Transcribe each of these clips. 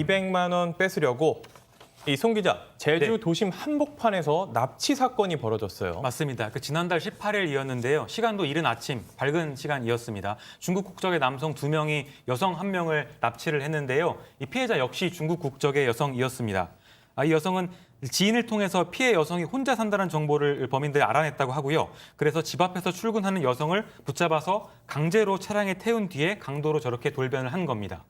200만 원 뺏으려고 이 송 기자, 제주 네. 도심 한복판에서 납치 사건이 벌어졌어요. 맞습니다. 지난달 18일이었는데요. 시간도 이른 아침, 밝은 시간이었습니다. 중국 국적의 남성 2명이 여성 1명을 납치를 했는데요. 이 피해자 역시 중국 국적의 여성이었습니다. 이 여성은 지인을 통해서 피해 여성이 혼자 산다는 정보를 범인들이 알아냈다고 하고요. 그래서 집 앞에서 출근하는 여성을 붙잡아서 강제로 차량에 태운 뒤에 강도로 저렇게 돌변을 한 겁니다.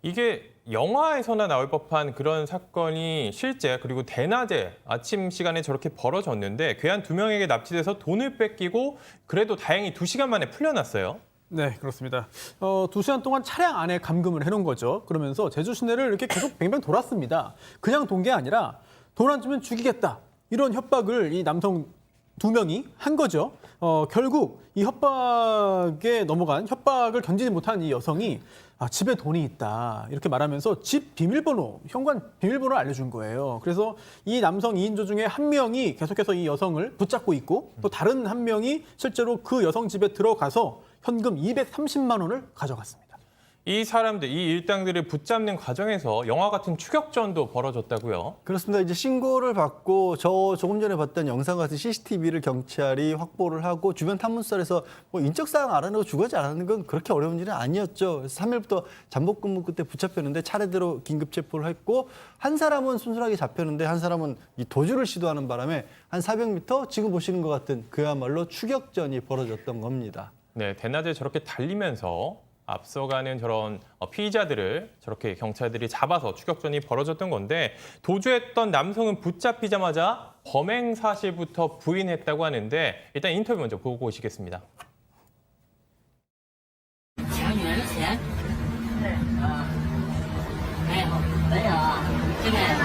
이게 영화에서나 나올 법한 그런 사건이 실제 그리고 대낮에 아침 시간에 저렇게 벌어졌는데 괴한 2명에게 납치돼서 돈을 뺏기고 그래도 다행히 2시간 만에 풀려났어요. 네, 그렇습니다. 2시간 동안 차량 안에 감금을 해놓은 거죠. 그러면서 제주 시내를 이렇게 계속 뱅뱅 돌았습니다. 그냥 돈 게 아니라 돈 안 주면 죽이겠다. 이런 협박을 이 남성 2명이 한 거죠. 결국 이 협박에 넘어간 협박을 견디지 못한 이 여성이 집에 돈이 있다 이렇게 말하면서 집 비밀번호, 현관 비밀번호를 알려준 거예요. 그래서 이 남성 2인조 중에 한 명이 계속해서 이 여성을 붙잡고 있고 또 다른 한 명이 실제로 그 여성 집에 들어가서 현금 230만 원을 가져갔습니다. 이 사람들, 이 일당들을 붙잡는 과정에서 영화 같은 추격전도 벌어졌다고요. 그렇습니다. 이제 신고를 받고 조금 전에 봤던 영상 같은 CCTV를 경찰이 확보를 하고 주변 탐문설에서 뭐 인적 사항 알아내고 주거지 않았는 건 그렇게 어려운 일은 아니었죠. 그래서 3일부터 잠복 근무 끝에 붙잡혔는데 차례대로 긴급 체포를 했고 한 사람은 순순하게 잡혔는데 한 사람은 이 도주를 시도하는 바람에 한 400m 지금 보시는 것 같은 그야말로 추격전이 벌어졌던 겁니다. 네, 대낮에 저렇게 달리면서 앞서가는 저런 피의자들을 저렇게 경찰들이 잡아서 추격전이 벌어졌던 건데 도주했던 남성은 붙잡히자마자 범행 사실부터 부인했다고 하는데 일단 인터뷰 먼저 보고 오시겠습니다. 抢女人的钱？对啊，没有啊，现在。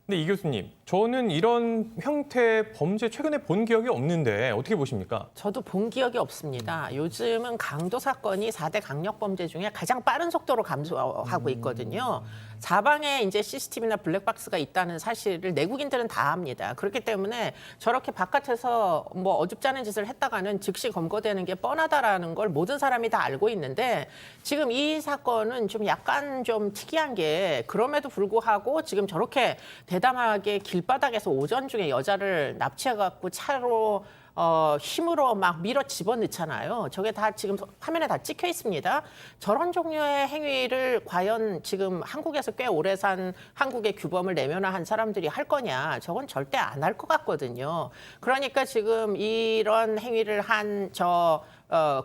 근데 이 교수님, 저는 이런 형태의 범죄 최근에 본 기억이 없는데 어떻게 보십니까? 저도 본 기억이 없습니다. 요즘은 강도 사건이 4대 강력범죄 중에 가장 빠른 속도로 감소하고 있거든요. 사방에 이제 CCTV나 블랙박스가 있다는 사실을 내국인들은 다 압니다. 그렇기 때문에 저렇게 바깥에서 뭐 어줍잖은 짓을 했다가는 즉시 검거되는 게 뻔하다라는 걸 모든 사람이 다 알고 있는데 지금 이 사건은 좀 약간 좀 특이한 게 그럼에도 불구하고 지금 저렇게 대담하게 길바닥에서 오전 중에 여자를 납치해갖고 차로 힘으로 막 밀어 집어넣잖아요. 저게 다 지금 화면에 다 찍혀 있습니다. 저런 종류의 행위를 과연 지금 한국에서 꽤 오래 산 한국의 규범을 내면화한 사람들이 할 거냐? 저건 절대 안 할 것 같거든요. 그러니까 지금 이런 행위를 한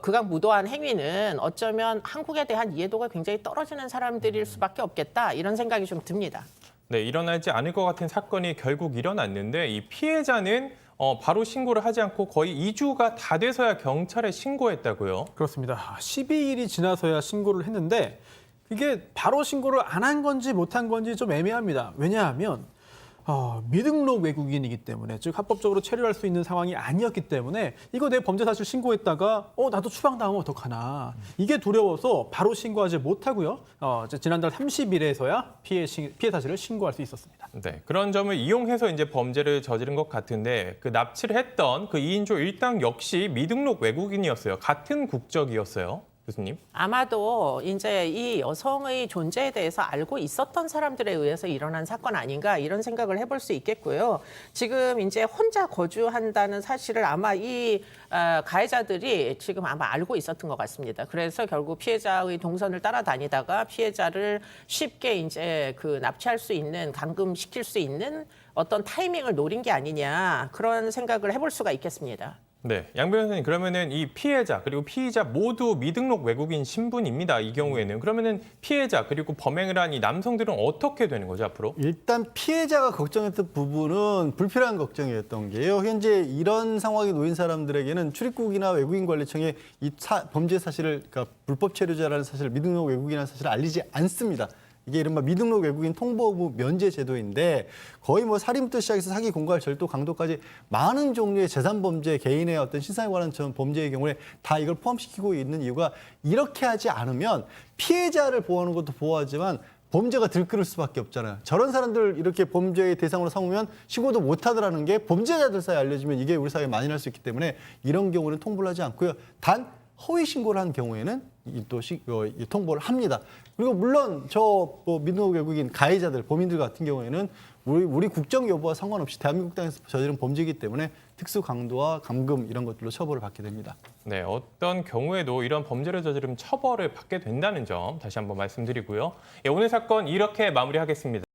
극악무도한 행위는 어쩌면 한국에 대한 이해도가 굉장히 떨어지는 사람들일 수밖에 없겠다. 이런 생각이 좀 듭니다. 네, 일어나지 않을 것 같은 사건이 결국 일어났는데 이 피해자는 바로 신고를 하지 않고 거의 2주가 다 돼서야 경찰에 신고했다고요? 그렇습니다. 12일이 지나서야 신고를 했는데 이게 바로 신고를 안 한 건지 못한 건지 좀 애매합니다. 왜냐하면 미등록 외국인이기 때문에 즉 합법적으로 체류할 수 있는 상황이 아니었기 때문에 이거 내 범죄 사실 신고했다가 나도 추방당하면 어떡하나 이게 두려워서 바로 신고하지 못하고요. 지난달 30일에서야 피해 사실을 신고할 수 있었습니다. 네, 그런 점을 이용해서 이제 범죄를 저지른 것 같은데 그 납치를 했던 그 2인조 일당 역시 미등록 외국인이었어요. 같은 국적이었어요. 교수님? 아마도 이제 이 여성의 존재에 대해서 알고 있었던 사람들에 의해서 일어난 사건 아닌가 이런 생각을 해볼 수 있겠고요. 지금 이제 혼자 거주한다는 사실을 아마 이 가해자들이 지금 아마 알고 있었던 것 같습니다. 그래서 결국 피해자의 동선을 따라다니다가 피해자를 쉽게 이제 납치할 수 있는, 감금시킬 수 있는 어떤 타이밍을 노린 게 아니냐 그런 생각을 해볼 수가 있겠습니다. 네, 양 변호사님 그러면은 이 피해자 그리고 피의자 모두 미등록 외국인 신분입니다. 이 경우에는 그러면은 피해자 그리고 범행을 한 이 남성들은 어떻게 되는 거죠 앞으로? 일단 피해자가 걱정했던 부분은 불필요한 걱정이었던 게요. 현재 이런 상황에 놓인 사람들에게는 출입국이나 외국인 관리청에 이 범죄 사실을 그러니까 불법 체류자라는 사실을 미등록 외국인이라는 사실을 알리지 않습니다. 이게 이른바 미등록 외국인 통보부 면제 제도인데 거의 뭐 살인부터 시작해서 사기, 공갈, 절도, 강도까지 많은 종류의 재산 범죄, 개인의 어떤 신상에 관한 범죄의 경우에 다 이걸 포함시키고 있는 이유가 이렇게 하지 않으면 피해자를 보호하는 것도 보호하지만 범죄가 들끓을 수밖에 없잖아요. 저런 사람들 이렇게 범죄의 대상으로 삼으면 신고도 못하더라는 게 범죄자들 사이에 알려지면 이게 우리 사회에 많이 날 수 있기 때문에 이런 경우는 통보를 하지 않고요. 단 허위 신고를 한 경우에는 이 통보를 합니다. 그리고 물론 저뭐 민둥 외국인 가해자들, 범인들 같은 경우에는 우리 국적 여부와 상관없이 대한민국 땅에서 저지른 범죄이기 때문에 특수 강도와 감금 이런 것들로 처벌을 받게 됩니다. 네, 어떤 경우에도 이런 범죄를 저지르면 처벌을 받게 된다는 점 다시 한번 말씀드리고요. 예, 오늘 사건 이렇게 마무리하겠습니다.